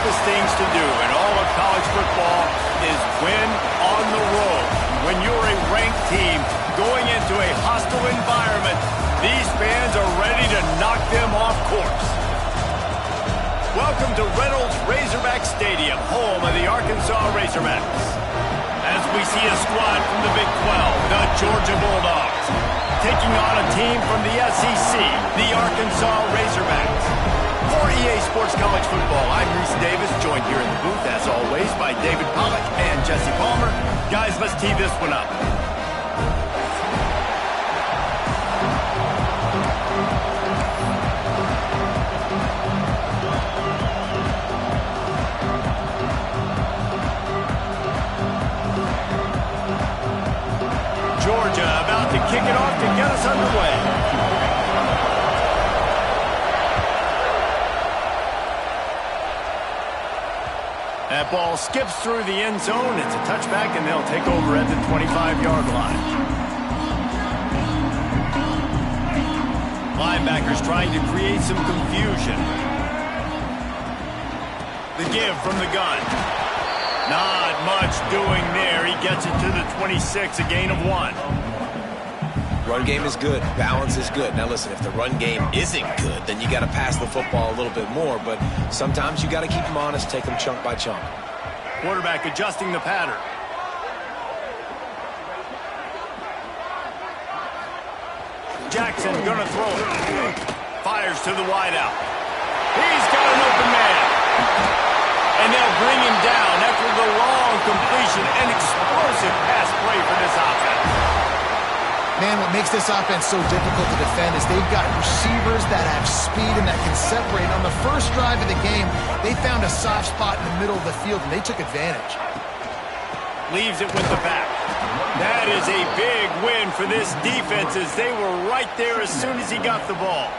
toughest things to do in all of college football is win on the road. When you're a ranked team going into a hostile environment, these fans are ready to knock them off course. Welcome to Reynolds Razorback Stadium, home of the Arkansas Razorbacks. As we see a squad from the Big 12, the Georgia Bulldogs, taking on a team from the SEC, the Arkansas Razorbacks. For EA Sports College Football, I'm Reese Davis, joined here in the booth, as always, by David Pollack and Jesse Palmer. Guys, let's tee this one up. Georgia about to kick it off to get us underway. That ball skips through the end zone. It's a touchback, and they'll take over at the 25-yard line. Linebackers trying to create some confusion. The give from the gun. Not much doing there. He gets it to the 26, a gain of 1. Run game is good. Balance is good. Now listen, if the run game isn't good, then you got to pass the football a little bit more. But sometimes you got to keep them honest, take them chunk by chunk. Quarterback adjusting the pattern. Jackson gonna throw it. Fires to the wideout. He's got an open man. And they'll bring him down after the long completion. An explosive pass play for this offense. Man, what makes this offense so difficult to defend is they've got receivers that have speed and that can separate. On the first drive of the game, they found a soft spot in the middle of the field, and they took advantage. Leaves it with the back. That is a big win for this defense, as they were right there as soon as he got the ball.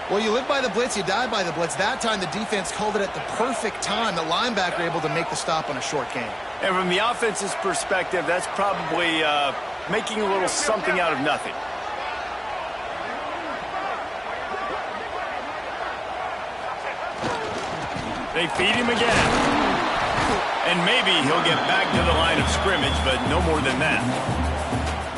Well, you live by the blitz, you die by the blitz. That time, the defense called it at the perfect time. The linebacker able to make the stop on a short game. And from the offense's perspective, that's probably making a little something out of nothing. They feed him again. And maybe he'll get back to the line of scrimmage, but no more than that.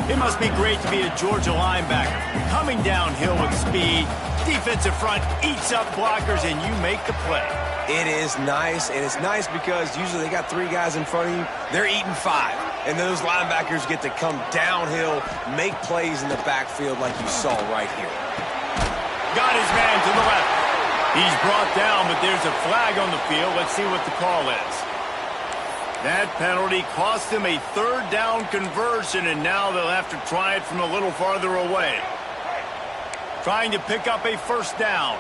It must be great to be a Georgia linebacker. Coming downhill with speed, defensive front eats up blockers, and you make the play. It is nice, and it's nice because usually they got 3 guys in front of you. They're eating 5, and those linebackers get to come downhill, make plays in the backfield like you saw right here. Got his man to the left. He's brought down, but there's a flag on the field. Let's see what the call is. That penalty cost him a 3rd down conversion, and now they'll have to try it from a little farther away. Trying to pick up a 1st down.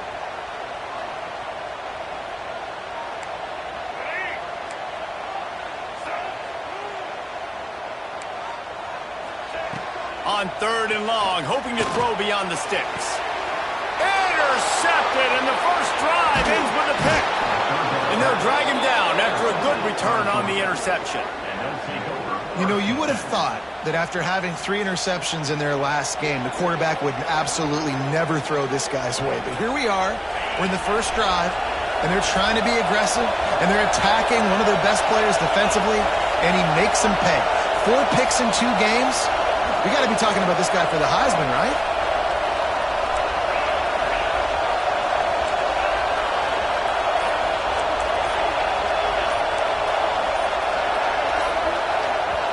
On 3rd and long, hoping to throw beyond the sticks. Intercepted, and the first drive ends with a pick. And they'll drag him down after a good return on the interception. You know, you would have thought that after having 3 interceptions in their last game, the quarterback would absolutely never throw this guy's way. But here we are. We're in the first drive, and they're trying to be aggressive, and they're attacking one of their best players defensively, and he makes them pay. 4 picks in 2 games. We got to be talking about this guy for the Heisman, right?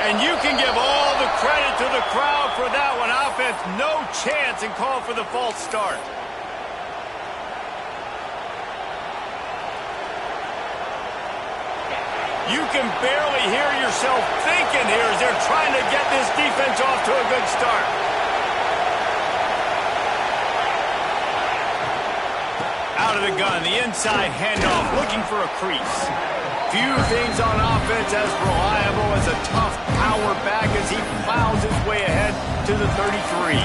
And you can give all the credit to the crowd for that one. Offense, no chance, and call for the false start. You can barely hear yourself thinking here as they're trying to get this defense off to a good start. Out of the gun, the inside handoff, looking for a crease. Few things on offense as reliable as a tough power back as he plows his way ahead to the 33.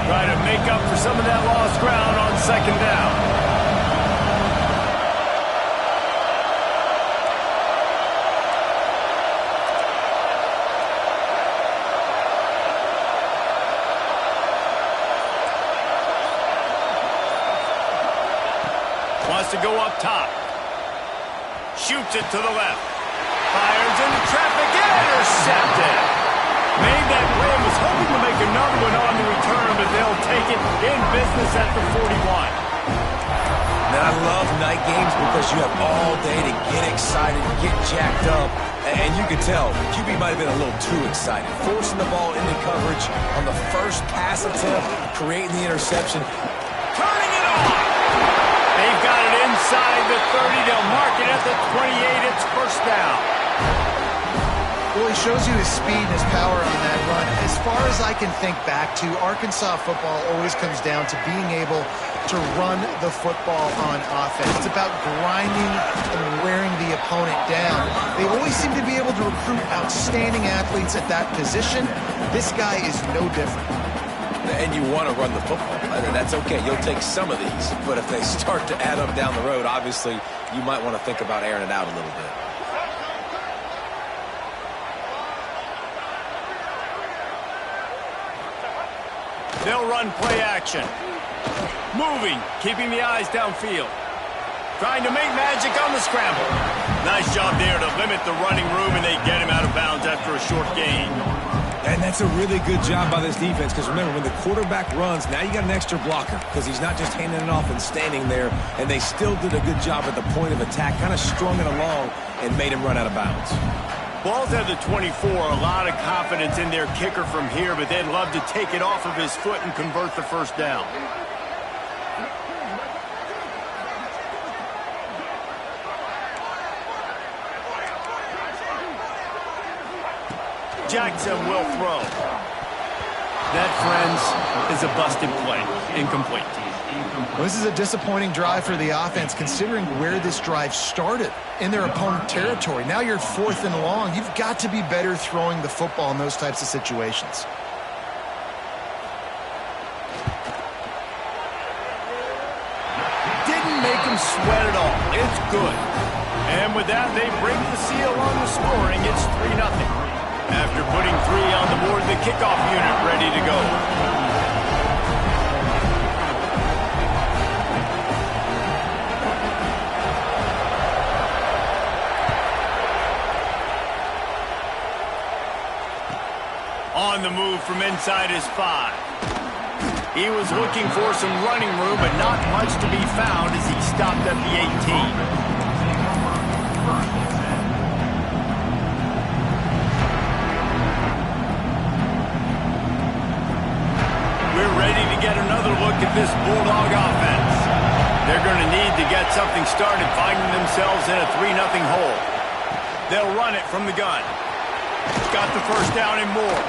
Try to make up for some of that lost ground on 2nd down. has to go up top. Shoots it to the left. Fires into traffic. Intercepted. Made that play and was hoping to make another one on the return, but they'll take it in business at the 41. Now, I love night games because you have all day to get excited, get jacked up, and you can tell QB might have been a little too excited. Forcing the ball into coverage on the first pass attempt, creating the interception. Turning it on. They've got it inside the 30. They'll mark it at the 28. It's first down. Well, he shows you his speed and his power on that run. As far as I can think back to, Arkansas football always comes down to being able to run the football on offense. It's about grinding and wearing the opponent down. They always seem to be able to recruit outstanding athletes at that position. This guy is no different. And you want to run the football. That's okay. You'll take some of these. But if they start to add up down the road, obviously, you might want to think about airing it out a little bit. They'll run play action. Moving, keeping the eyes downfield. Trying to make magic on the scramble. Nice job there to limit the running room, and they get him out of bounds after a short gain. And that's a really good job by this defense because, remember, when the quarterback runs, now you got an extra blocker because he's not just handing it off and standing there, and they still did a good job at the point of attack, kind of strung it along and made him run out of bounds. Ball's at the 24, a lot of confidence in their kicker from here, but they'd love to take it off of his foot and convert the first down. Jackson will throw. That, friends, is a busted play. Incomplete. Well, this is a disappointing drive for the offense, considering where this drive started, in their opponent territory. Now you're 4th and long. You've got to be better throwing the football in those types of situations. Didn't make him sweat at all. It's good. And with that, they break the seal on the scoring. It's 3-0. After putting 3 on the board, the kickoff unit ready to go. On the move from inside his 5. He was looking for some running room, but not much to be found as he stopped at the 18. We're ready to get another look at this Bulldog offense. They're going to need to get something started, finding themselves in a 3-0 hole. They'll run it from the gun. Got the first down and more.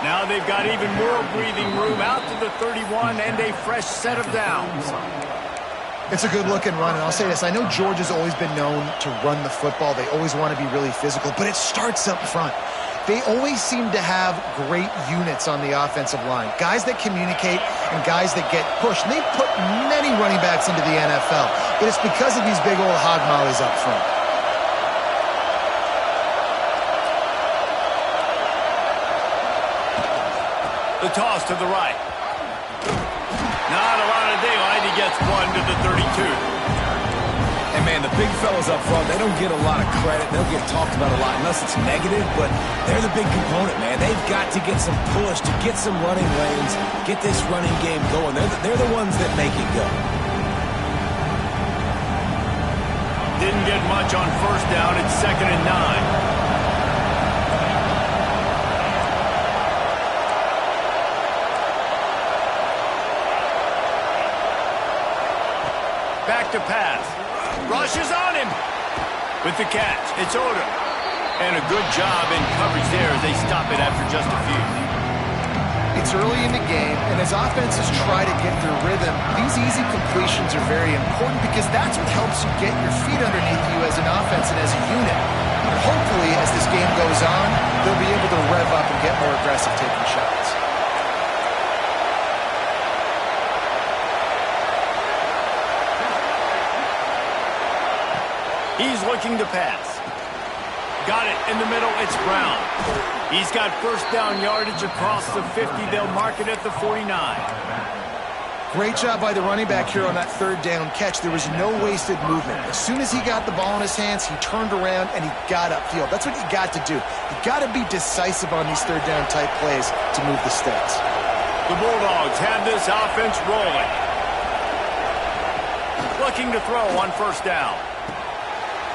Now they've got even more breathing room out to the 31 and a fresh set of downs. It's a good-looking run, and I'll say this. I know Georgia's always been known to run the football. They always want to be really physical, but it starts up front. They always seem to have great units on the offensive line. Guys that communicate and guys that get pushed. And they've put many running backs into the NFL, but it's because of these big old hog mollies up front. The toss to the right. Not a lot of daylight. He gets one to the 32. And, man, the big fellas up front, they don't get a lot of credit. They'll get talked about a lot unless it's negative, but they're the big component, man. They've got to get some push, to get some running lanes, get this running game going. They're the ones that make it go. Didn't get much on first down. It's 2nd and 9. Back to pass. Rushes on him. With the catch, it's Odom. And a good job in coverage there as they stop it after just a few. It's early in the game, and as offenses try to get their rhythm, these easy completions are very important because that's what helps you get your feet underneath you as an offense and as a unit. And hopefully, as this game goes on, they'll be able to rev up and get more aggressive taking shots. He's looking to pass. Got it in the middle. It's Brown. He's got first down yardage across the 50. They'll mark it at the 49. Great job by the running back here on that third down catch. There was no wasted movement. As soon as he got the ball in his hands, he turned around and he got upfield. That's what you got to do. You got to be decisive on these third down type plays to move the sticks. The Bulldogs have this offense rolling. Looking to throw on first down.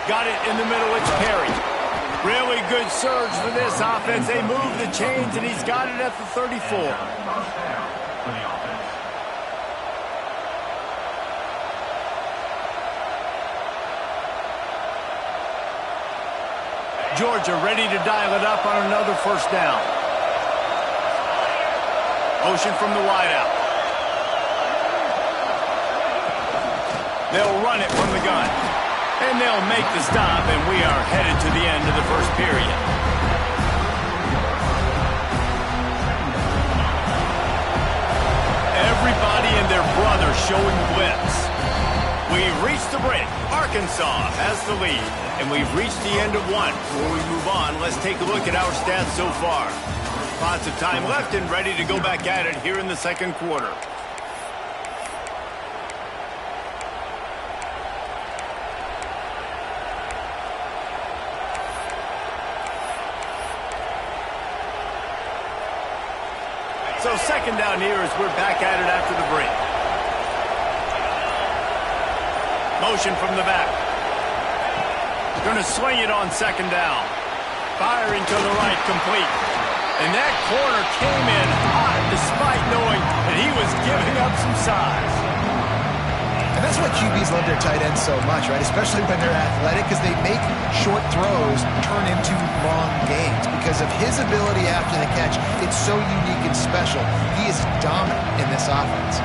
Got it in the middle, it's Perry. Really good surge for this offense. They move the chains, and he's got it at the 34. Georgia ready to dial it up on another first down. Motion from the wideout. They'll run it from the gun. And they'll make the stop, and we are headed to the end of the first period. Everybody and their brother showing whips. We've reached the break. Arkansas has the lead, and we've reached the end of one. Before we move on, let's take a look at our stats so far. Lots of time left and ready to go back at it here in the second quarter. So second down here as we're back at it after the break. Motion from the back. Going to swing it on second down. Firing to the right, complete. And that corner came in hot despite knowing that he was giving up some size. And that's why QBs love their tight ends so much, right? Especially when they're athletic, because they make short throws turn into long gains. Because of his ability after the catch, it's so unique and special. He is dominant in this offense.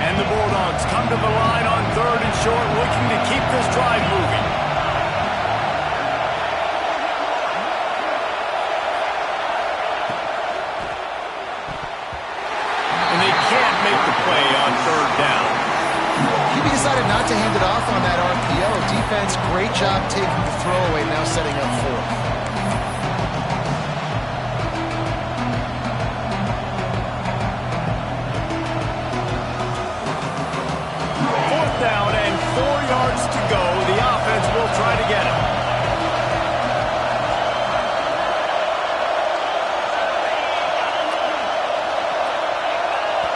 And the Bulldogs come to the line on third and short, looking to keep this drive moving. And they can't make the play on third down. QB decided not to hand it off on that RPO. Defense, great job taking the throwaway, now setting up fourth. Fourth down and 4 yards to go. The offense will try to get it.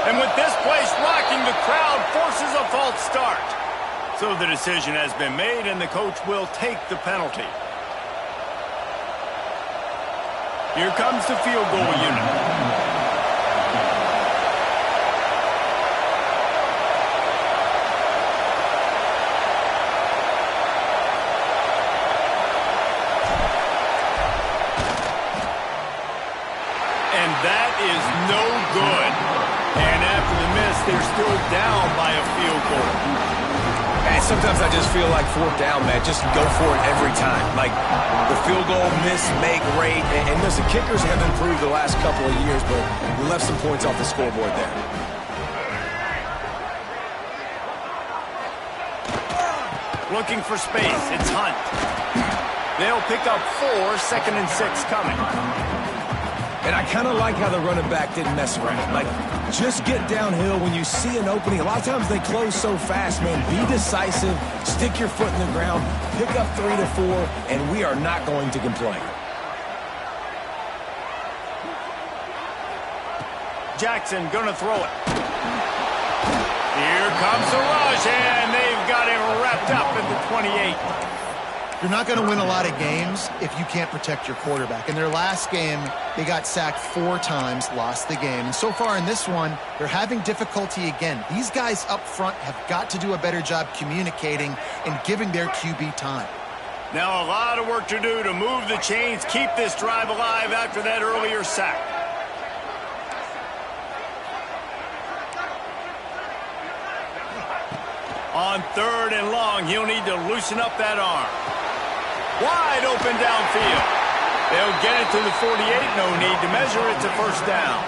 And with this place rocking, the crowd forces a false start. So the decision has been made, and the coach will take the penalty. Here comes the field goal unit. And that is no good. And after the miss, they're still down by a field goal. And sometimes I just feel like fourth down, man, just go for it every time. Like the field goal, miss, make rate. And listen, kickers have improved the last couple of years, but we left some points off the scoreboard there. Looking for space. It's Hunt. They'll pick up 4, 2nd and 6 coming. And I kind of like how the running back didn't mess around. Like, just get downhill when you see an opening. A lot of times they close so fast, man. Be decisive, stick your foot in the ground, pick up 3 to 4, and we are not going to complain. Jackson gonna throw it. Here comes the rush, and they've got him wrapped up at the 28. You're not going to win a lot of games if you can't protect your quarterback. In their last game, they got sacked 4 times, lost the game. And so far in this one, they're having difficulty again. These guys up front have got to do a better job communicating and giving their QB time. Now a lot of work to do to move the chains, keep this drive alive after that earlier sack. On 3rd and long, he'll need to loosen up that arm. Wide open downfield. They'll get it to the 48. No need to measure. It's a first down.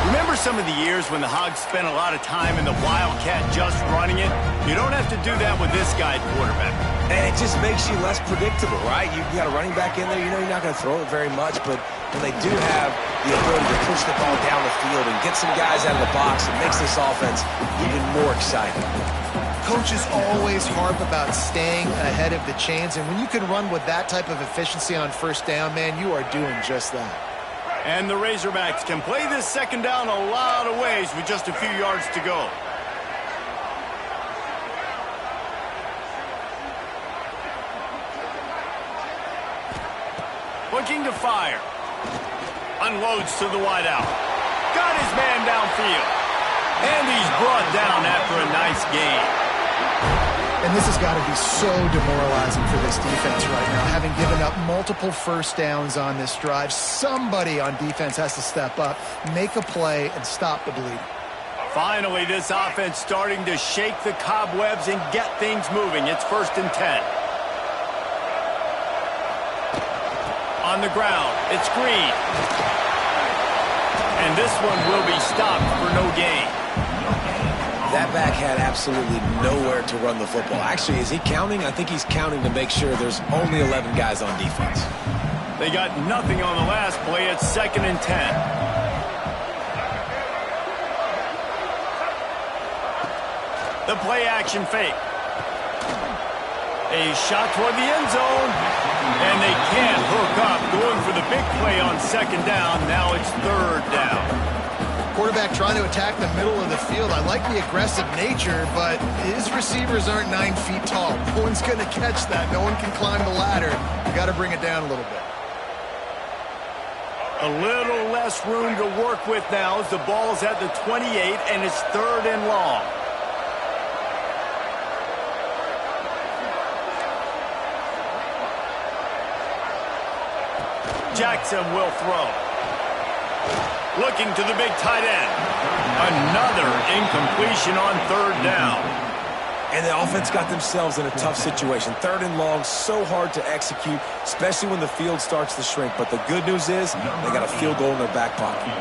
Remember some of the years when the Hogs spent a lot of time in the Wildcat just running it? You don't have to do that with this guy at quarterback. And it just makes you less predictable, right? You got a running back in there, you know you're not going to throw it very much, but when they do have the ability to push the ball down the field and get some guys out of the box, it makes this offense even more exciting. Coaches always harp about staying ahead of the chains, and when you can run with that type of efficiency on first down, man, you are doing just that. And the Razorbacks can play this second down a lot of ways with just a few yards to go. Looking to fire. Unloads to the wideout. Got his man downfield. And he's brought down after a nice gain. And this has got to be so demoralizing for this defense right now. Having given up multiple first downs on this drive, somebody on defense has to step up, make a play, and stop the bleeding. Finally, this offense starting to shake the cobwebs and get things moving. It's 1st and 10. On the ground, it's Green. And this one will be stopped for no gain. That back had absolutely nowhere to run the football. Actually, is he counting? I think he's counting to make sure there's only 11 guys on defense. They got nothing on the last play. It's 2nd and 10. The play action fake. A shot toward the end zone. And they can't hook up. Going for the big play on 2nd down. Now it's 3rd down. Quarterback trying to attack the middle of the field. I like the aggressive nature, but his receivers aren't 9 feet tall. No one's going to catch that. No one can climb the ladder. You got to bring it down a little bit. A little less room to work with now as the ball's at the 28, and it's 3rd and long. Jackson will throw. Looking to the big tight end. Another incompletion on 3rd down. And the offense got themselves in a tough situation. 3rd and long, so hard to execute, especially when the field starts to shrink. But the good news is they got a field goal in their back pocket.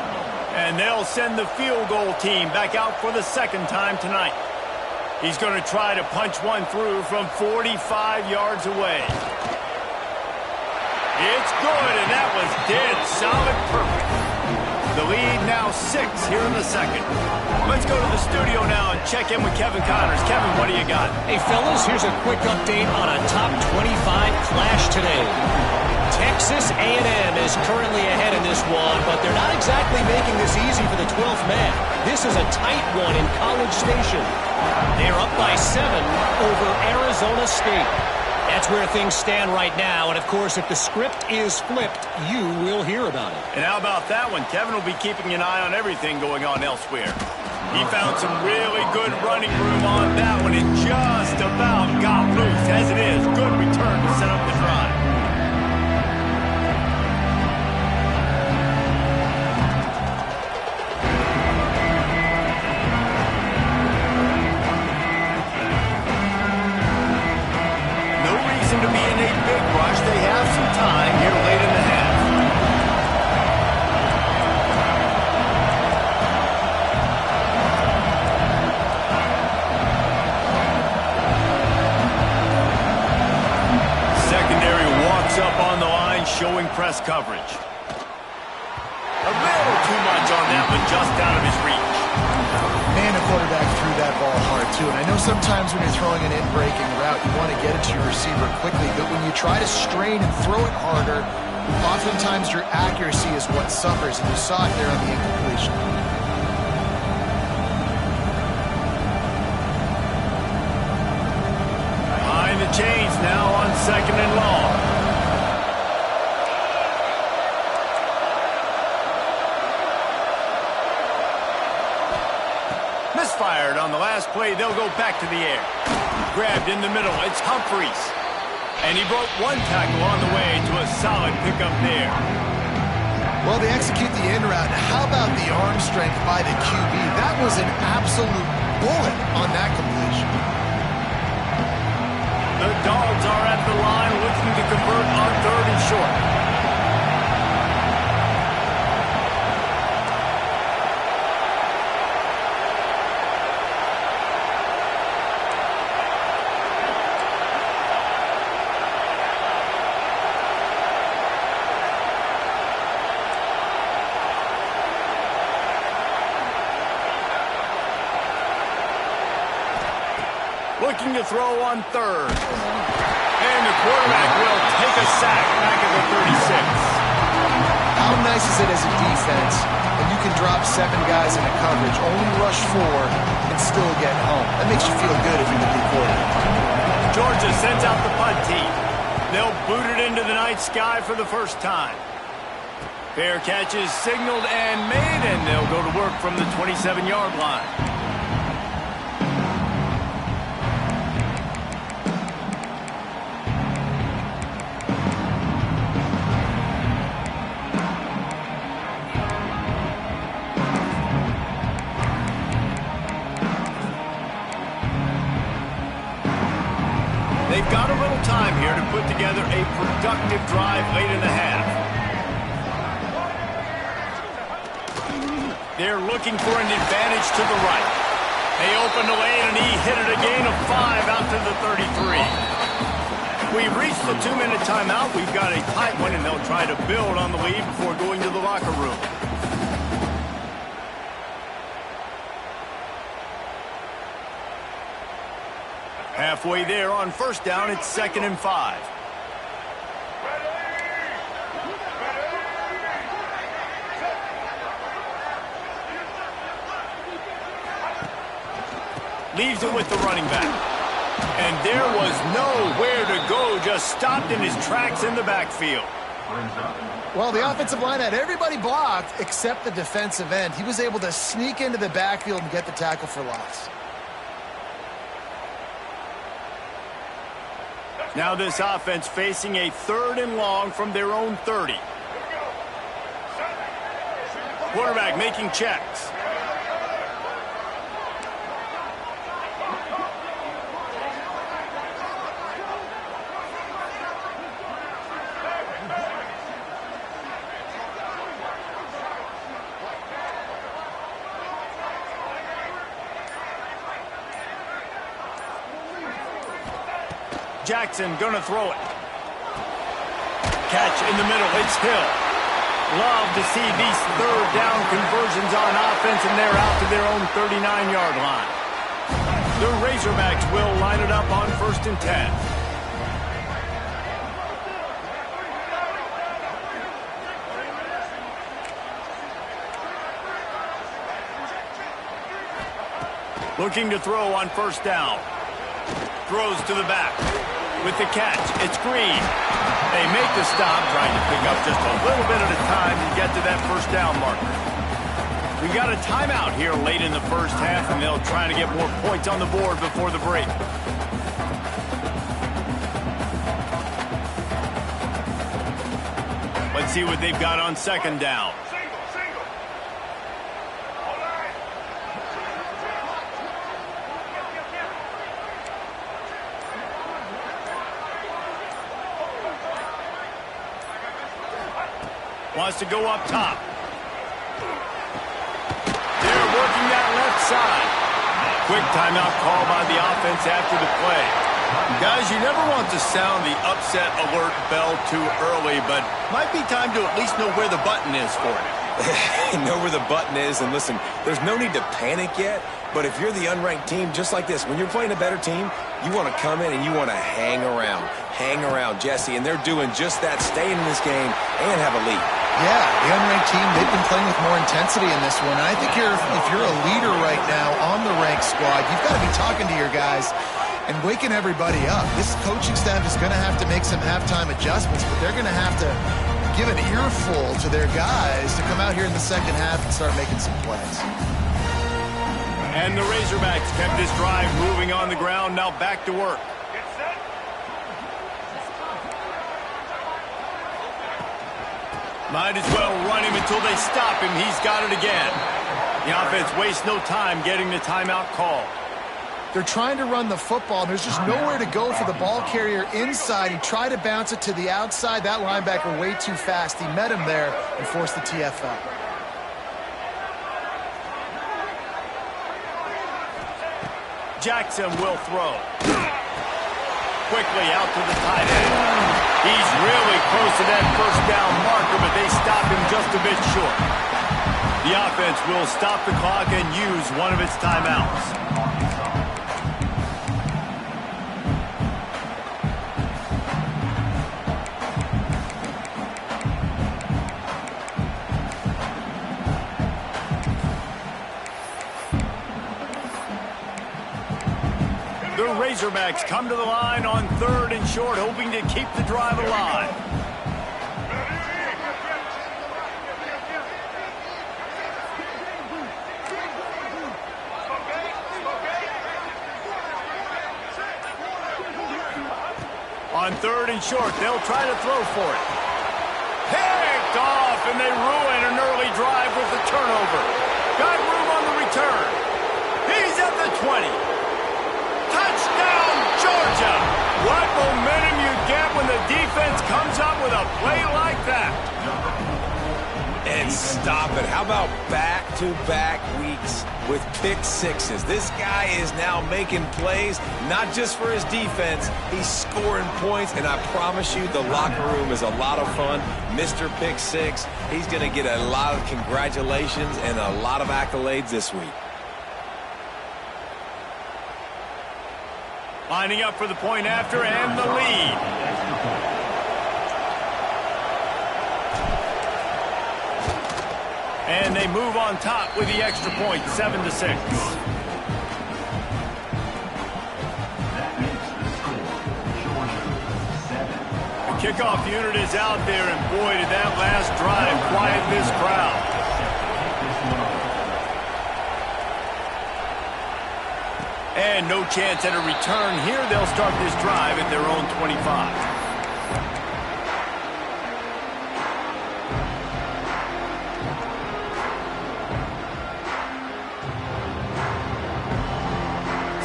And they'll send the field goal team back out for the 2nd time tonight. He's going to try to punch one through from 45 yards away. It's good, and that was dead solid perfect. The lead now 6 here in the 2nd. Let's go to the studio now and check in with Kevin Connors. Kevin, what do you got? Hey, fellas, here's a quick update on a top 25 clash today. Texas A&M is currently ahead in this one, but they're not exactly making this easy for the 12th man. This is a tight one in College Station. They're up by 7 over Arizona State. That's where things stand right now, and of course, if the script is flipped, you will hear about it. And how about that one? Kevin will be keeping an eye on everything going on elsewhere. He found some really good running room on that one and just about got loose. As it is, good return to set up the drive. To be in a big rush. They have some time here late in the half. Secondary walks up on the line, showing press coverage. A little too much on that one, just out of his reach. Man, the quarterback threw that ball hard, too. And I know sometimes when you're throwing an in-breaking route, you want to get it to your receiver quickly. But when you try to strain and throw it harder, oftentimes your accuracy is what suffers. And you saw it there on the incompletion. Behind the chains now on 2nd and long. Misfired on the last play. They'll go back to the air. Grabbed in the middle. It's Humphreys. And he broke one tackle on the way to a solid pickup there. Well, they execute the in route. How about the arm strength by the QB? That was an absolute bullet on that completion. The Dogs are at the line looking to convert on 3rd and short. looking to throw on third. And the quarterback will take a sack back at the 36. How nice is it as a defense when you can drop 7 guys into coverage, only rush 4, and still get home? That makes you feel good if you're the big quarterback. Georgia sends out the punt team. They'll boot it into the night sky for the first time. Fair catch is signaled and made, and they'll go to work from the 27-yard line. They've got a little time here to put together a productive drive late in the half. They're looking for an advantage to the right. They open the lane, and he hit it a gain of 5 out to the 33. We've reached the 2-minute timeout. We've got a tight one, and they'll try to build on the lead before going to the locker room. Halfway there on first down, it's 2nd and 5. Leaves it with the running back. And there was nowhere to go, just stopped in his tracks in the backfield. Well, the offensive line had everybody blocked except the defensive end. He was able to sneak into the backfield and get the tackle for loss. Now this offense facing a 3rd and long from their own 30. Quarterback making checks. Jackson gonna throw it. Catch in the middle, it's Hill. Love to see these 3rd down conversions on offense, and they're out to their own 39-yard line. The Razorbacks will line it up on 1st and 10. Looking to throw on 1st down. Throws to the back. With the catch, it's Green. They make the stop, trying to pick up just a little bit at a time to get to that 1st down marker. We got a timeout here late in the first half, and they'll try to get more points on the board before the break. Let's see what they've got on 2nd down. Wants to go up top. They're working that left side. Quick timeout call by the offense after the play. Guys, you never want to sound the upset alert bell too early, but might be time to at least know where the button is for it. Know where the button is, and listen, there's no need to panic yet, but if you're the unranked team, just like this, when you're playing a better team, you want to come in and you want to hang around, Jesse, and they're doing just that, staying in this game and have a lead. Yeah, the unranked team, they've been playing with more intensity in this one. And I think if you're a leader right now on the ranked squad, you've got to be talking to your guys and waking everybody up. This coaching staff is going to have to make some halftime adjustments, but they're going to have to give an earful to their guys to come out here in the second half and start making some plays. And the Razorbacks kept this drive moving on the ground, now back to work. Might as well run him until they stop him. He's got it again. The offense wastes no time getting the timeout called. They're trying to run the football, and there's just nowhere to go for the ball carrier inside. He tried to bounce it to the outside. That linebacker way too fast. He met him there and forced the TFL. Jackson will throw. Quickly out to the tight end. He's really close to that 1st down marker, but they stop him just a bit short. The offense will stop the clock and use one of its timeouts. The Razorbacks come to the line on 3rd and short, hoping to keep the drive alive. On 3rd and short, they'll try to throw for it. Picked off, and they ruin an early drive with the turnover. Got room on the return. He's at the 20. Touchdown, Georgia! What momentum you get when the defense comes up with a play like that. And stop it. How about back-to-back weeks with pick sixes? This guy is now making plays, not just for his defense. He's scoring points, and I promise you the locker room is a lot of fun. Mr. Pick Six, he's going to get a lot of congratulations and a lot of accolades this week. Lining up for the point after and the lead. And they move on top with the extra point, 7-6. The kickoff unit is out there, and boy, did that last drive quiet this crowd. And no chance at a return here. They'll start this drive at their own 25.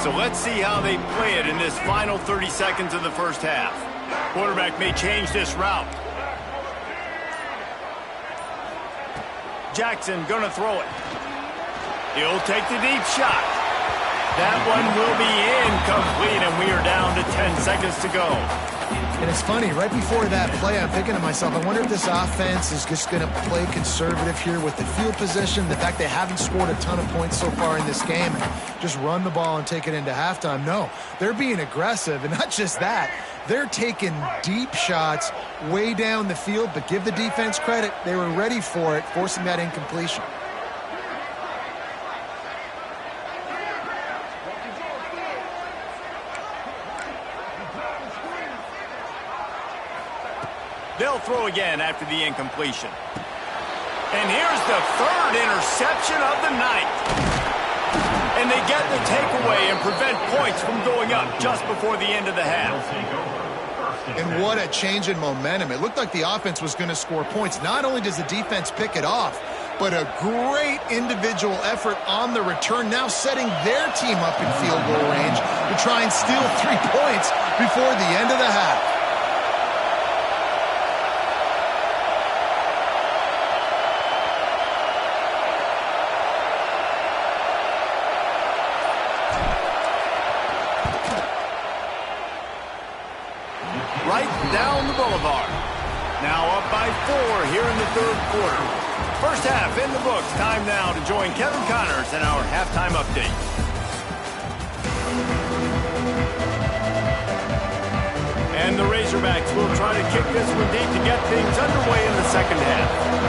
So let's see how they play it in this final 30 seconds of the first half. Quarterback may change this route. Jackson gonna throw it. He'll take the deep shot. That one will be incomplete, and we are down to 10 seconds to go. And it's funny, right before that play, I'm thinking to myself, I wonder if this offense is just going to play conservative here with the field position, the fact they haven't scored a ton of points so far in this game, and just run the ball and take it into halftime. No, they're being aggressive, and not just that, they're taking deep shots way down the field, but give the defense credit. They were ready for it, forcing that incompletion. They'll throw again after the incompletion. And here's the 3rd interception of the night. And they get the takeaway and prevent points from going up just before the end of the half. And what a change in momentum. It looked like the offense was going to score points. Not only does the defense pick it off, but a great individual effort on the return, now setting their team up in field goal range to try and steal 3 points before the end of the half. Right down the boulevard. Now up by 4 here in the 3rd quarter. First half in the books. Time now to join Kevin Connors in our halftime update. And the Razorbacks will try to kick this one deep to get things underway in the second half.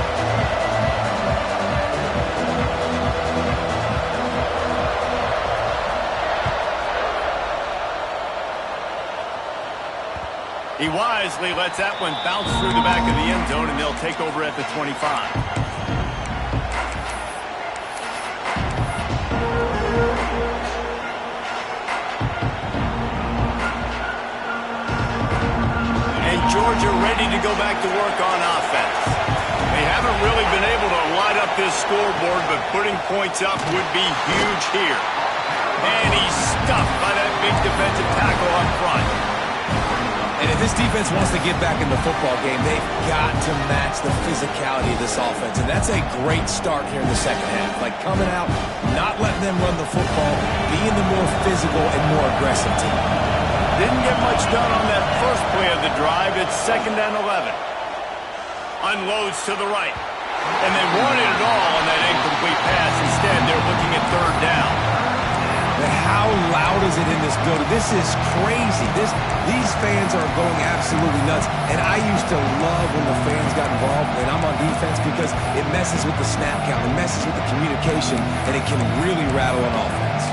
He wisely lets that one bounce through the back of the end zone, and they'll take over at the 25. And Georgia ready to go back to work on offense. They haven't really been able to light up this scoreboard, but putting points up would be huge here. And he's stuffed by that big defensive tackle up front. And if this defense wants to get back in the football game, they've got to match the physicality of this offense. And that's a great start here in the second half. Like coming out, not letting them run the football, being the more physical and more aggressive team. Didn't get much done on that first play of the drive. It's 2nd and 11. Unloads to the right. And they wanted it all on that incomplete pass. Instead, they're looking at 3rd down. But how loud is it in this building? This is crazy. These fans are going absolutely nuts. And I used to love when the fans got involved when I'm on defense because it messes with the snap count, it messes with the communication, and it can really rattle an offense.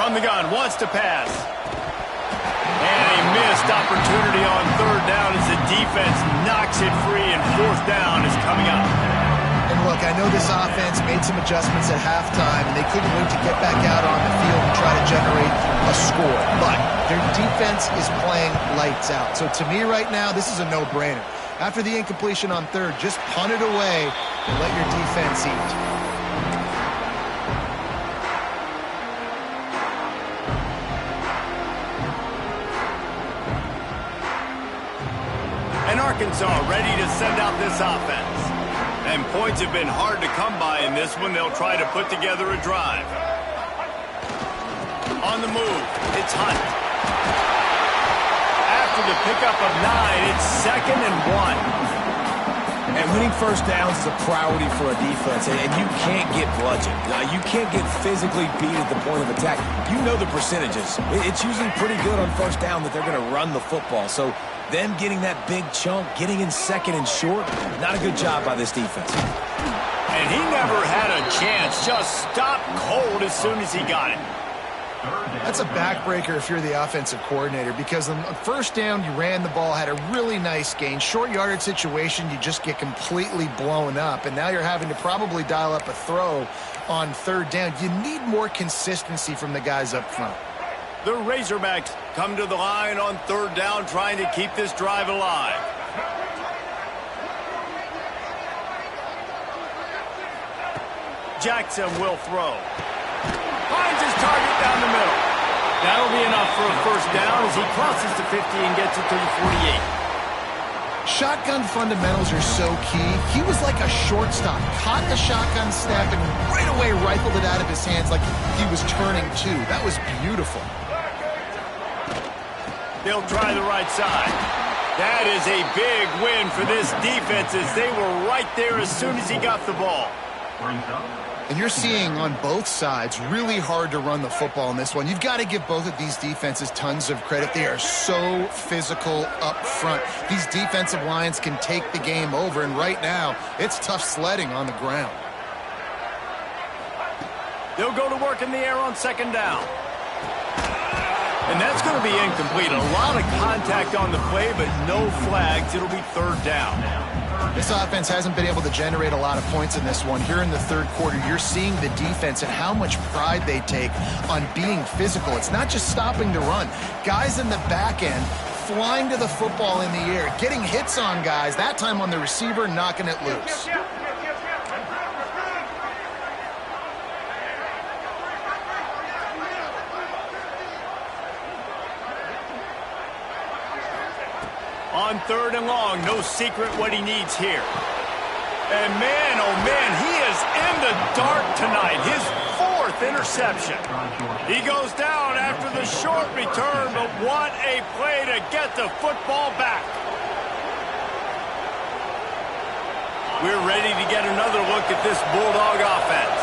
From the gun, wants to pass. And a missed opportunity on third down as the defense knocks it free, and fourth down is coming up. And look, I know this offense made some adjustments at halftime, and they couldn't wait to get back out on the field and try to generate a score. But their defense is playing lights out. So to me right now, this is a no-brainer. After the incompletion on third, just punt it away and let your defense eat. And Arkansas ready to send out this offense. And points have been hard to come by in this one. They'll try to put together a drive. On the move, it's Hunt. After the pickup of 9, it's 2nd and 1. And winning first downs is a priority for a defense, and you can't get bludgeoned. You can't get physically beat at the point of attack. You know the percentages. It's usually pretty good on first down that they're going to run the football. So them getting that big chunk, getting in 2nd and short, not a good job by this defense. And he never had a chance. Just stopped cold as soon as he got it. That's a backbreaker if you're the offensive coordinator, because on first down, you ran the ball, had a really nice gain. Short yardage situation, you just get completely blown up, and now you're having to probably dial up a throw on third down. You need more consistency from the guys up front. The Razorbacks come to the line on third down, trying to keep this drive alive. Jackson will throw. Finds his target down the middle. That'll be enough for a first down as he crosses the 50 and gets it to the 48. Shotgun fundamentals are so key. He was like a shortstop. Caught the shotgun snap and right away rifled it out of his hands like he was turning two. That was beautiful. They'll try the right side. That is a big win for this defense as they were right there as soon as he got the ball. And you're seeing on both sides really hard to run the football in this one. You've got to give both of these defenses tons of credit. They are so physical up front. These defensive lines can take the game over, and right now it's tough sledding on the ground. They'll go to work in the air on second down. And that's going to be incomplete. A lot of contact on the play, but no flags. It'll be third down. This offense hasn't been able to generate a lot of points in this one. Here in the third quarter, you're seeing the defense and how much pride they take on being physical. It's not just stopping the run. Guys in the back end flying to the football in the air, getting hits on guys, that time on the receiver, knocking it loose. On third and long, no secret what he needs here. And man, oh man, he is in the dark tonight. His 4th interception. He goes down after the short return, but what a play to get the football back. We're ready to get another look at this Bulldog offense.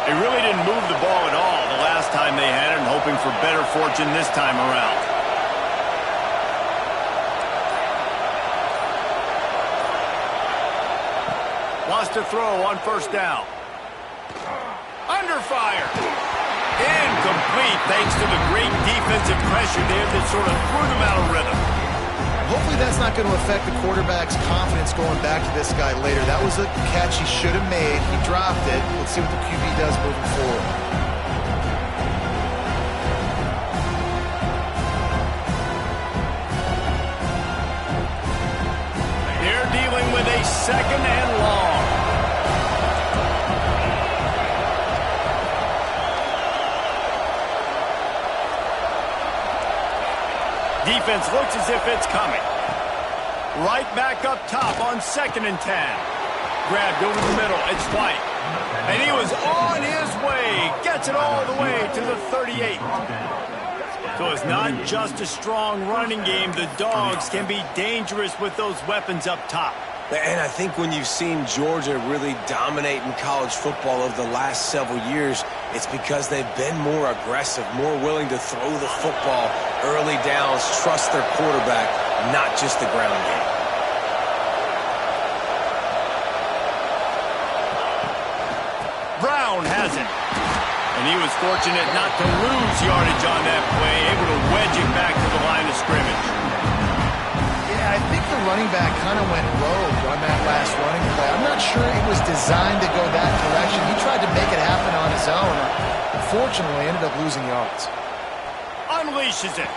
They really didn't move the ball at all the last time they had it, and hoping for better fortune this time around. Wants to throw on first down. Under fire. Incomplete thanks to the great defensive pressure there that sort of threw them out of rhythm. Hopefully that's not going to affect the quarterback's confidence going back to this guy later. That was a catch he should have made. He dropped it. Let's see what the QB does moving forward. They're dealing with a second and long. Defense looks as if it's coming. Right back up top on 2nd and 10. Grabbed over the middle. It's White. And he was on his way. Gets it all the way to the 38. So it's not just a strong running game. The Dogs can be dangerous with those weapons up top. And I think when you've seen Georgia really dominate in college football over the last several years, it's because they've been more aggressive, more willing to throw the football early downs, trust their quarterback, not just the ground game. Brown has it. And he was fortunate not to lose yardage on that play, able to wedge it back to the line of scrimmage. Yeah, I think the running back kind of went rogue on that last running play. I'm not sure it was designed to go that direction. He tried to make it happen on his own. Unfortunately, ended up losing yards. Unleashes it.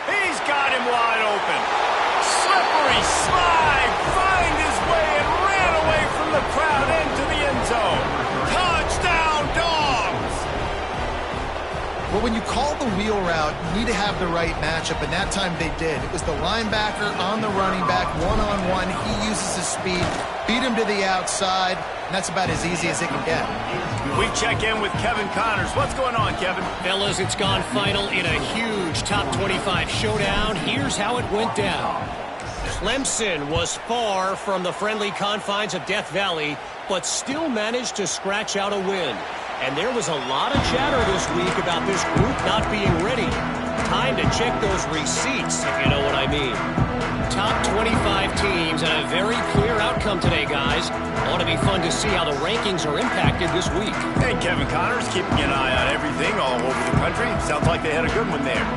He's got him wide open. Slippery slide. Find his way and ran away from the crowd into the end zone. Touchdown, Dogs! Well, when you call the wheel route, you need to have the right matchup, and that time they did. It was the linebacker on the running back, one-on-one. He uses his speed, beat him to the outside, and that's about as easy as it can get. We check in with Kevin Connors. What's going on, Kevin? Fellas, it's gone final in a huge top 25 showdown. Here's how it went down. Clemson was far from the friendly confines of Death Valley, but still managed to scratch out a win. And there was a lot of chatter this week about this group not being ready. Time to check those receipts, if you know what I mean. Top 25 teams and a very clear outcome today, guys. Ought to be fun to see how the rankings are impacted this week. Hey, Kevin Connors, keeping an eye on everything all over the country. Sounds like they had a good one there.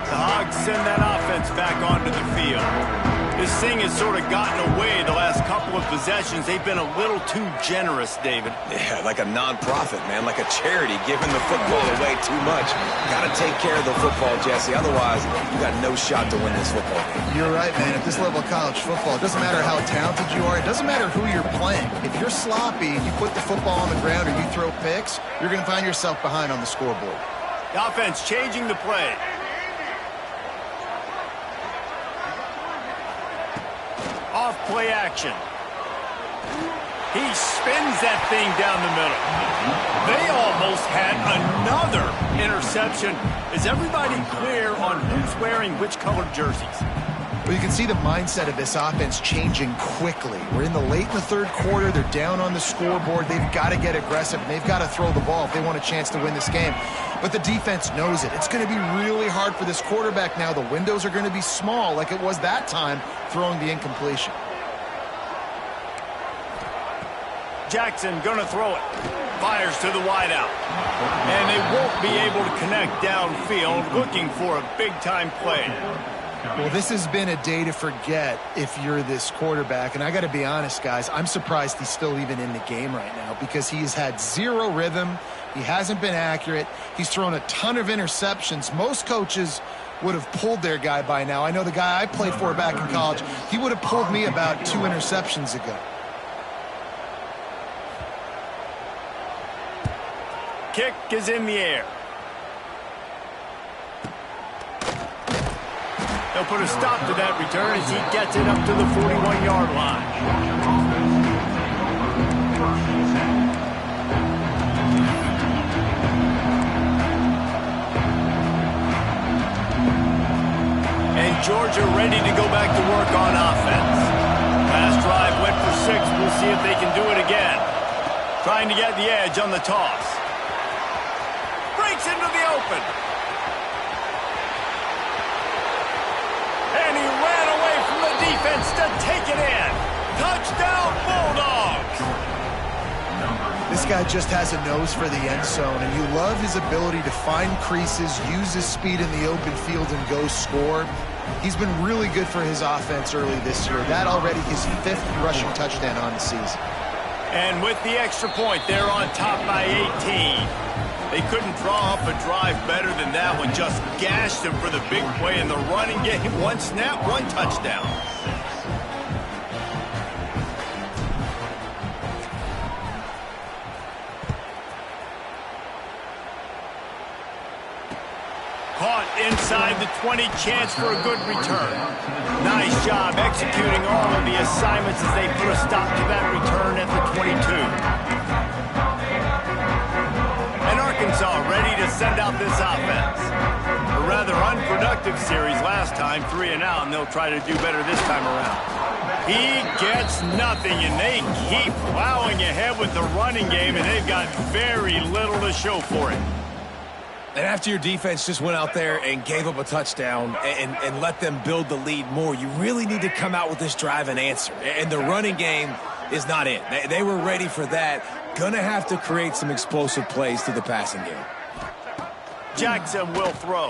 The Hogs send that offense back onto the field. This thing has sort of gotten away the last couple of possessions. They've been a little too generous, David. Yeah, like a non-profit, man, like a charity, giving the football away too much. Got to take care of the football, Jesse. Otherwise, you got no shot to win this football game. You're right, man. At this level of college football, it doesn't matter how talented you are. It doesn't matter who you're playing. If you're sloppy and you put the football on the ground or you throw picks, you're going to find yourself behind on the scoreboard. The offense changing the play. Off play action. He spins that thing down the middle. They almost had another interception. Is everybody clear on who's wearing which colored jerseys? Well, you can see the mindset of this offense changing quickly. We're in the late in the third quarter. They're down on the scoreboard. They've got to get aggressive, and they've got to throw the ball if they want a chance to win this game. But the defense knows it. It's going to be really hard for this quarterback now. The windows are going to be small like it was that time throwing the incompletion. Jackson going to throw it. Fires to the wideout. And they won't be able to connect downfield, looking for a big-time play. Well, this has been a day to forget if you're this quarterback. And I got to be honest, guys, I'm surprised he's still even in the game right now because he's had zero rhythm. He hasn't been accurate. He's thrown a ton of interceptions. Most coaches would have pulled their guy by now. I know the guy I played for back in college, he would have pulled me about 2 interceptions ago. Kick is in the air. They'll put a stop to that return as he gets it up to the 41-yard line. And Georgia ready to go back to work on offense. Last drive went for 6. We'll see if they can do it again. Trying to get the edge on the toss. Breaks into the open. And he ran away from the defense to take it in. Touchdown, Bulldogs! This guy just has a nose for the end zone, and you love his ability to find creases, use his speed in the open field, and go score. He's been really good for his offense early this year. That already his 5th rushing touchdown on the season. And with the extra point, they're on top by 18. They couldn't draw up a drive better than that one. Just gashed him for the big play in the running game. 1 snap, 1 touchdown. Caught inside the 20, chance for a good return. Nice job executing all of the assignments as they put a stop to that return at the 22. Arkansas ready to send out this offense. A rather unproductive series last time, 3 and out, and they'll try to do better this time around. He gets nothing, and they keep plowing ahead with the running game, and they've got very little to show for it. And after your defense just went out there and gave up a touchdown and let them build the lead more, you really need to come out with this drive and answer. And the running game is not it. They were ready for that. Gonna have to create some explosive plays through the passing game. Jackson will throw.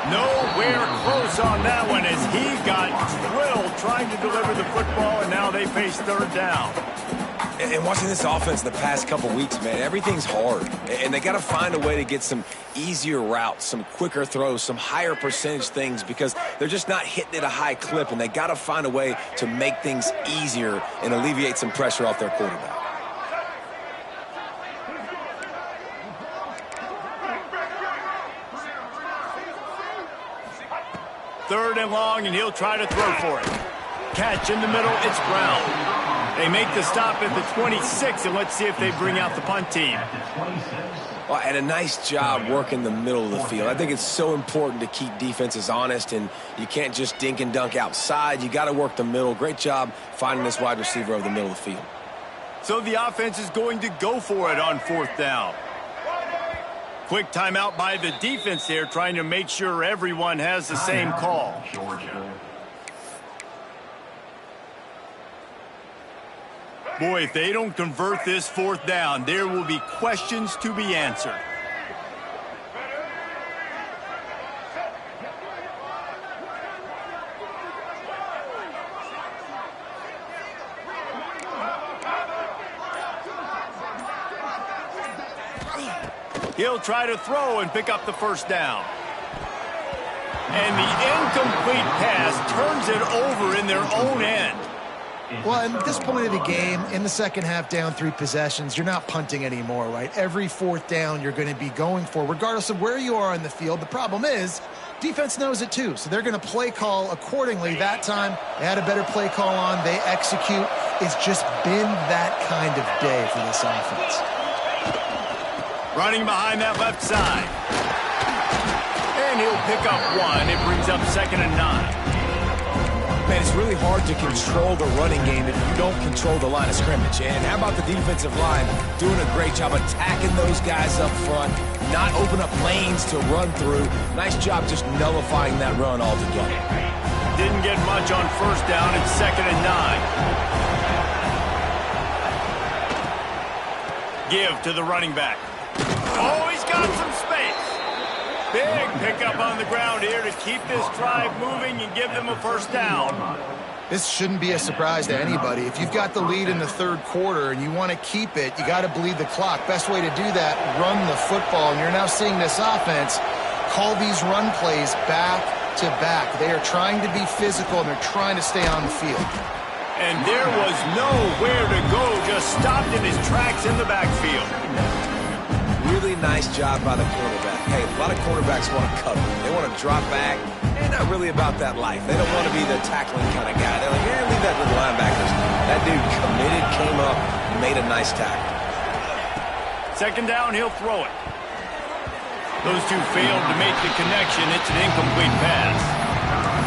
Nowhere close on that one as he got drilled trying to deliver the football, and now they face third down. And watching this offense the past couple weeks, man, everything's hard. And they got to find a way to get some easier routes, some quicker throws, some higher percentage things because they're just not hitting at a high clip, and they got to find a way to make things easier and alleviate some pressure off their quarterback. Third and long, and he'll try to throw for it. Catch in the middle, it's Brown. They make the stop at the 26, and let's see if they bring out the punt team. Well, and a nice job working the middle of the field. I think it's so important to keep defenses honest, and you can't just dink and dunk outside. You got to work the middle. Great job finding this wide receiver over the middle of the field. So the offense is going to go for it on fourth down. Quick timeout by the defense there, trying to make sure everyone has the same call. Boy, if they don't convert this fourth down, there will be questions to be answered. He'll try to throw and pick up the first down. And the incomplete pass turns it over in their own end. Well, at this point of the game, in the second half, down 3 possessions, you're not punting anymore, right? Every fourth down you're going to be going for, regardless of where you are in the field. The problem is, defense knows it too, so they're going to play call accordingly. That time, they had a better play call on. They execute. It's just been that kind of day for this offense. Running behind that left side. And he'll pick up 1. It brings up 2nd and 9. Man, it's really hard to control the running game if you don't control the line of scrimmage. And how about the defensive line doing a great job attacking those guys up front, not open up lanes to run through. Nice job just nullifying that run altogether. Didn't get much on first down. It's 2nd and 9. Give to the running back. Oh, he's got some space. Big pickup on the ground here to keep this drive moving and give them a first down. This shouldn't be a surprise to anybody. If you've got the lead in the third quarter and you want to keep it, you got to bleed the clock. Best way to do that, run the football. And you're now seeing this offense call these run plays back to back. They are trying to be physical, and they're trying to stay on the field. And there was nowhere to go, just stopped in his tracks in the backfield. Really nice job by the quarterback. Hey, a lot of quarterbacks want to cover. They want to drop back. They're not really about that life. They don't want to be the tackling kind of guy. They're like, yeah, leave that to the linebackers. That dude committed, came up, and made a nice tackle. 2nd down, he'll throw it. Those two failed to make the connection. It's an incomplete pass.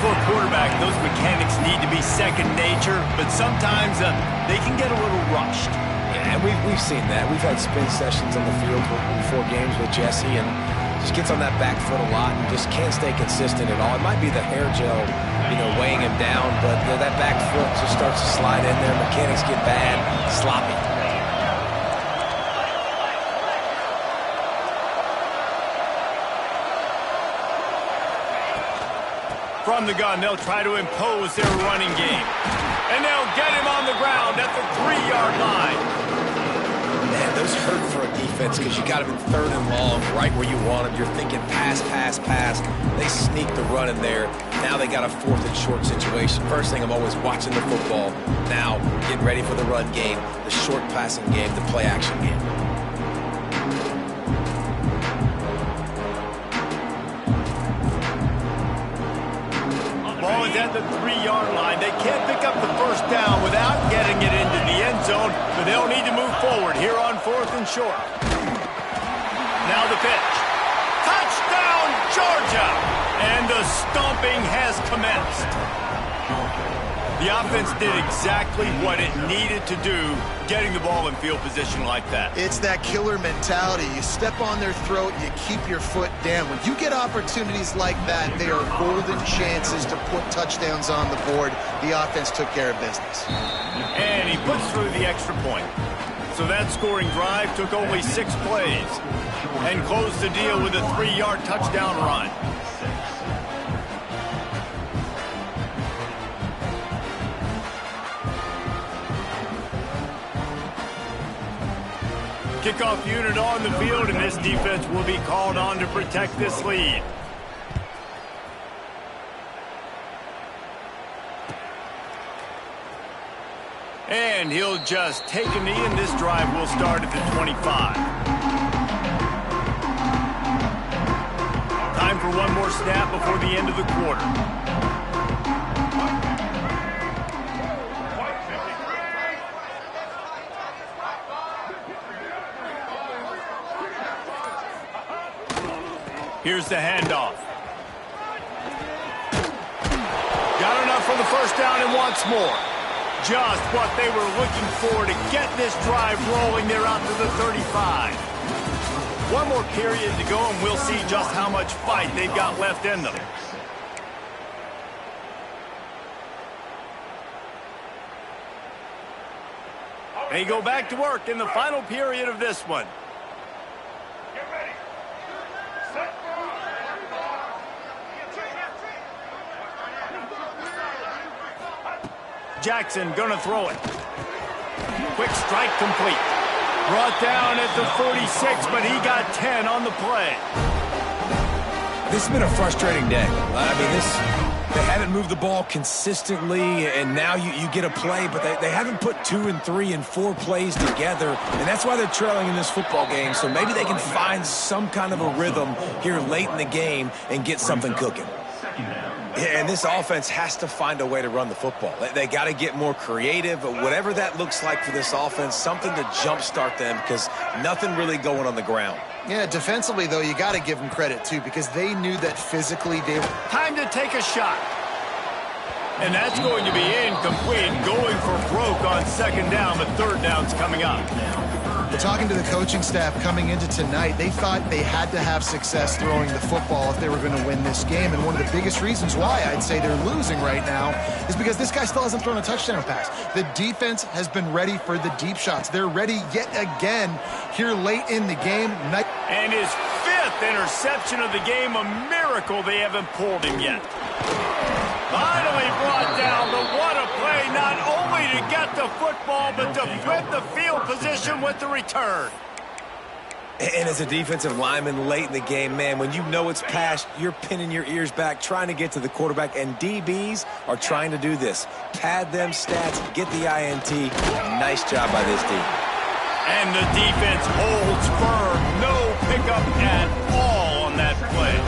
For a quarterback, those mechanics need to be second nature, but sometimes they can get a little rushed. Yeah, and we've seen that. We've had spin sessions on the field before games with Jesse, and just gets on that back foot a lot and just can't stay consistent at all. It might be the hair gel, weighing him down, but that back foot just starts to slide in there. Mechanics get bad, sloppy. From the gun, they'll try to impose their running game. And they'll get him on the ground at the 3-yard line. Man, those hurt for a defense because you got him in 3rd and long, right where you want him. You're thinking pass, pass, pass. They sneak the run in there. Now they got a 4th and short situation. First thing, I'm always watching the football. Now, getting ready for the run game, the short passing game, the play action game. Ball is at the 3-yard line. They can't pick up the first down without getting it into the end zone, but they'll need to move forward here on 4th and short. Now the pitch. Touchdown, Georgia! And the stomping has commenced. The offense did exactly what it needed to do, getting the ball in field position like that. It's that killer mentality. You step on their throat, you keep your foot down. When you get opportunities like that, they are golden chances to put touchdowns on the board. The offense took care of business. And he puts through the extra point. So that scoring drive took only 6 plays and closed the deal with a 3-yard touchdown run. Kickoff unit on the field, and this defense will be called on to protect this lead. And he'll just take a knee, and this drive will start at the 25. Time for one more snap before the end of the quarter. Here's the handoff. Got enough for the first down and wants more. Just what they were looking for to get this drive rolling. They're out to the 35. One more period to go, and we'll see just how much fight they've got left in them. They go back to work in the final period of this one. Jackson gonna throw it. Quick strike complete. Brought down at the 46, but he got 10 on the play. This has been a frustrating day. I mean, they haven't moved the ball consistently, and now you get a play, but they haven't put 2 and 3 and 4 plays together, and that's why they're trailing in this football game. So maybe they can find some kind of a rhythm here late in the game and get something cooking. And this offense has to find a way to run the football. They got to get more creative, but whatever that looks like for this offense, something to jumpstart them, because nothing really going on the ground. Yeah, defensively, though, you got to give them credit, too, because they knew that physically they were... Time to take a shot. And that's going to be incomplete, going for broke on 2nd down, but 3rd down's coming up. But talking to the coaching staff coming into tonight, they thought they had to have success throwing the football if they were going to win this game. And one of the biggest reasons why I'd say they're losing right now is because this guy still hasn't thrown a touchdown pass. The defense has been ready for the deep shots. They're ready yet again here late in the game. And his 5th interception of the game, a miracle they haven't pulled him yet. Finally brought down, but what a play, not only to get the football, but to flip the field position with the return. And as a defensive lineman late in the game, man, when you know it's past, you're pinning your ears back, trying to get to the quarterback, and DBs are trying to do this. Pad them stats, get the INT. Nice job by this team. And the defense holds firm. No pickup at all on that play.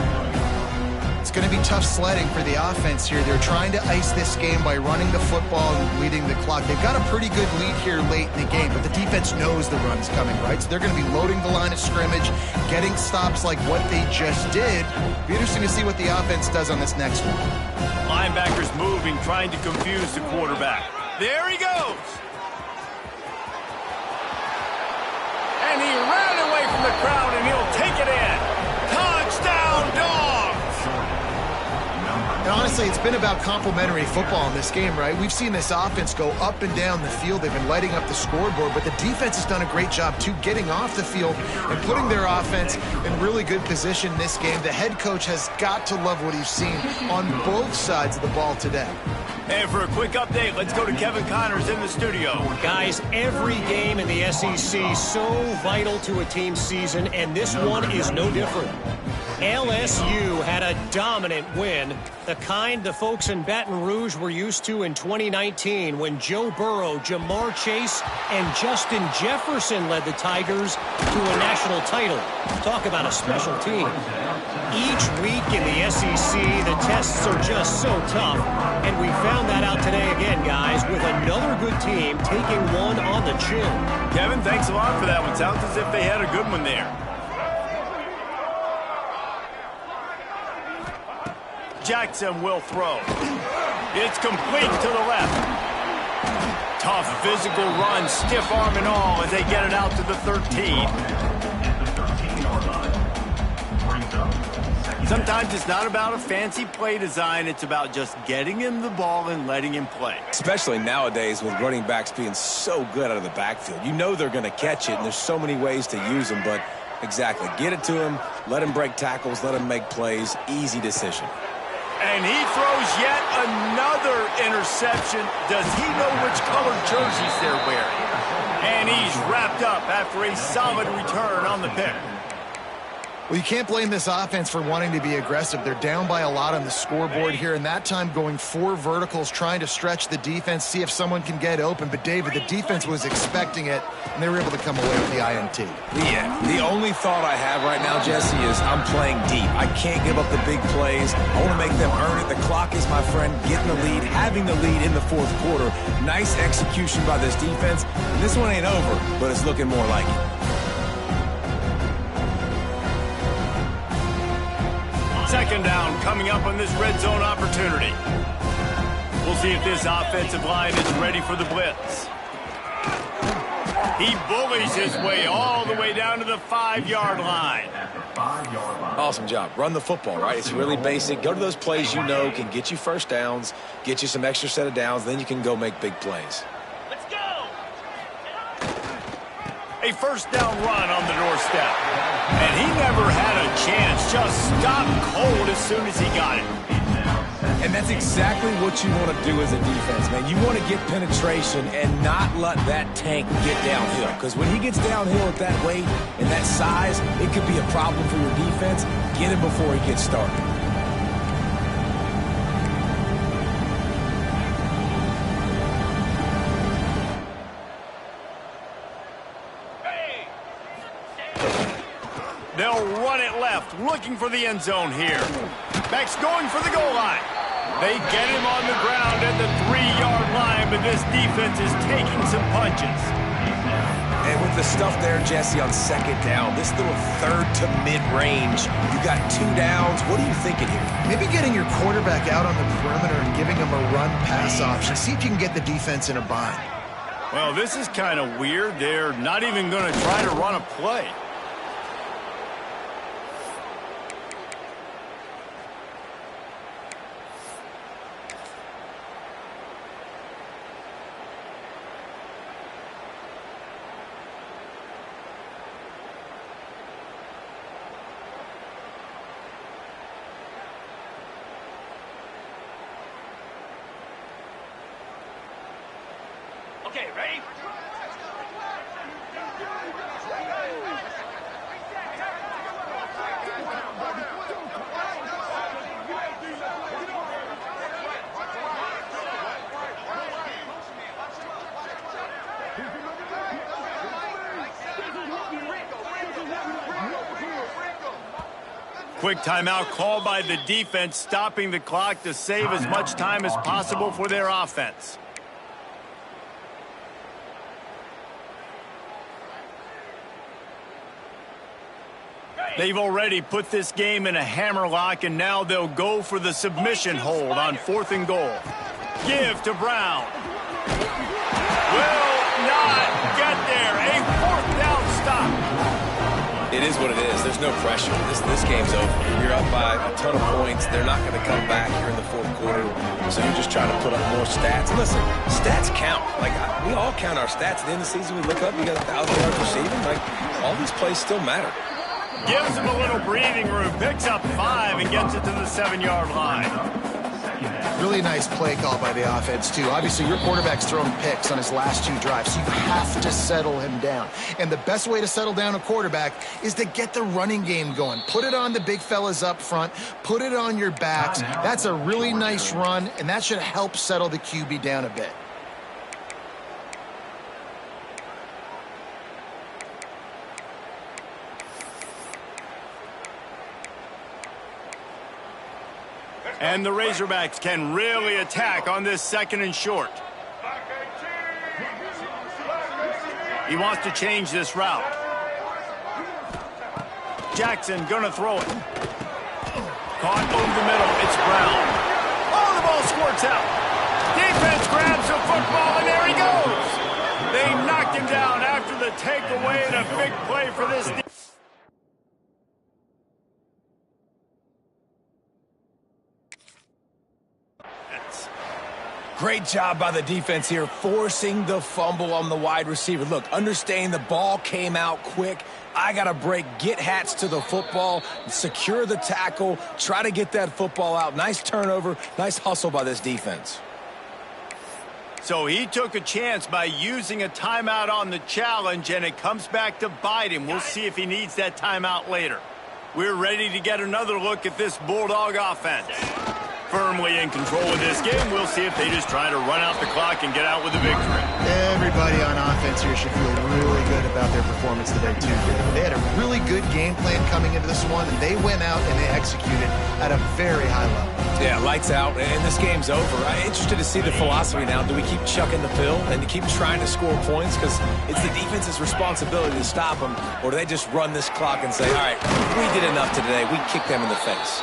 It's going to be tough sledding for the offense here. They're trying to ice this game by running the football and leading the clock. They've got a pretty good lead here late in the game, but the defense knows the run's coming, right? So they're going to be loading the line of scrimmage, getting stops like what they just did. Be interesting to see what the offense does on this next one. Linebackers moving, trying to confuse the quarterback. There he goes. And he ran away from the crowd, and he'll take it in. Touchdown, Dogs! And honestly, it's been about complementary football in this game, right? We've seen this offense go up and down the field. They've been lighting up the scoreboard, but the defense has done a great job, too, getting off the field and putting their offense in really good position in this game. The head coach has got to love what he's seen on both sides of the ball today. And for a quick update, let's go to Kevin Connors in the studio. Guys, every game in the SEC so vital to a team's season, and this one is no different. LSU had a dominant win, the kind the folks in Baton Rouge were used to in 2019 when Joe Burrow, Jamar Chase, and Justin Jefferson led the Tigers to a national title. Talk about a special team. Each week in the SEC, the tests are just so tough, and we found that out today again, guys, with another good team taking one on the chin. Kevin, thanks a lot for that one. Sounds as if they had a good one there. Jackson will throw. It's complete to the left. Tough physical run, stiff arm and all, as they get it out to the 13. Sometimes it's not about a fancy play design. It's about just getting him the ball and letting him play. Especially nowadays with running backs being so good out of the backfield. You know they're going to catch it, and there's so many ways to use them. But exactly, get it to him, let him break tackles, let him make plays. Easy decision. And he throws yet another interception. Does he know which color jerseys they're wearing? And he's wrapped up after a solid return on the pick. Well, you can't blame this offense for wanting to be aggressive. They're down by a lot on the scoreboard here, and that time going 4 verticals, trying to stretch the defense, see if someone can get open. But, David, the defense was expecting it, and they were able to come away with the INT. Yeah, the only thought I have right now, Jesse, is I'm playing deep. I can't give up the big plays. I want to make them earn it. The clock is my friend. Getting the lead, having the lead in the fourth quarter. Nice execution by this defense. And this one ain't over, but it's looking more like it. Second down coming up on this red zone opportunity. We'll see if this offensive line is ready for the blitz. He bullies his way all the way down to the 5-yard line. Awesome job. Run the football, right? It's really basic. Go to those plays you know can get you first downs, get you some extra set of downs, then you can go make big plays. Let's go! A first down run on the doorstep. And he never had a chance. Just stopped cold as soon as he got it. And that's exactly what you want to do as a defense, man. You want to get penetration and not let that tank get downhill. Because when he gets downhill at that weight and that size, it could be a problem for your defense. Get him before he gets started. They'll run it left, looking for the end zone here. Backs going for the goal line. They get him on the ground at the 3-yard line, but this defense is taking some punches. And with the stuff there, Jesse, on second down, this little third to mid-range, you got 2 downs. What are you thinking here? Maybe getting your quarterback out on the perimeter and giving him a run-pass option. See if you can get the defense in a bind. Well, this is kind of weird. They're not even going to try to run a play. Okay, ready? Quick timeout called by the defense, stopping the clock to save as much time as possible for their offense. They've already put this game in a hammerlock, and now they'll go for the submission hold on 4th and goal. Give to Brown. Will not get there. A 4th down stop. It is what it is. There's no pressure. This game's over. You're up by a ton of points. They're not going to come back here in the fourth quarter. So you're just trying to put up more stats. And listen, stats count. Like, we all count our stats. At the end of the season, we look up, you got 1,000 yards receiving. Like, all these plays still matter. Gives him a little breathing room. Picks up 5 and gets it to the 7-yard line. Really nice play call by the offense, too. Obviously, your quarterback's thrown picks on his last 2 drives, so you have to settle him down. And the best way to settle down a quarterback is to get the running game going. Put it on the big fellas up front. Put it on your backs. That's a really nice run, and that should help settle the QB down a bit. And the Razorbacks can really attack on this 2nd and short. He wants to change this route. Jackson gonna throw it. Caught over the middle. It's Brown. Oh, the ball squirts out. Defense grabs the football, and there he goes. They knocked him down after the takeaway, and a big play for this defense. Great job by the defense here, forcing the fumble on the wide receiver. Look, understanding the ball came out quick. I got to break, get Hats to the football, secure the tackle, try to get that football out. Nice turnover, nice hustle by this defense. So he took a chance by using a timeout on the challenge, and it comes back to bite him. We'll see if he needs that timeout later. We're ready to get another look at this Bulldog offense. Firmly in control of this game. We'll see if they just try to run out the clock and get out with a victory. Everybody on offense here should feel really good about their performance today, too. They had a really good game plan coming into this one, and they went out and they executed at a very high level. Yeah, lights out, and this game's over. I'm interested to see the philosophy now. Do we keep chucking the pill and to keep trying to score points? Because it's the defense's responsibility to stop them, or do they just run this clock and say, all right, we did enough today. We kicked them in the face.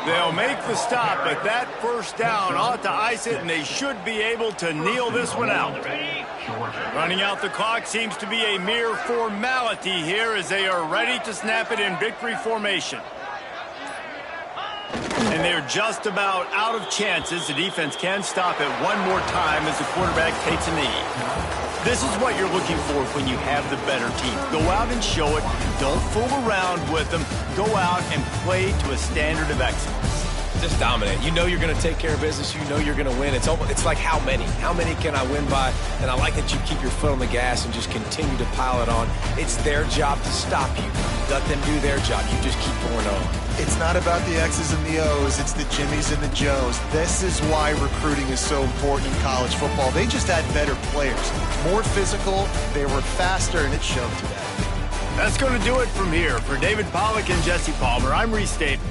They'll make the stop, but that first down ought to ice it, and they should be able to kneel this one out. Running out the clock seems to be a mere formality here as they are ready to snap it in victory formation. And they're just about out of chances. The defense can stop it one more time as the quarterback takes a knee. This is what you're looking for when you have the better team. Go out and show it. Don't fool around with them. Go out and play to a standard of excellence. Just dominate. You know you're going to take care of business. You know you're going to win. It's like how many? How many can I win by? And I like that you keep your foot on the gas and just continue to pile it on. It's their job to stop you. Let them do their job. You just keep pouring on. It's not about the X's and the O's. It's the Jimmies and the Joes. This is why recruiting is so important in college football. They just had better players. More physical. They were faster, and it showed today. That's going to do it from here. For David Pollack and Jesse Palmer, I'm Reese Davis.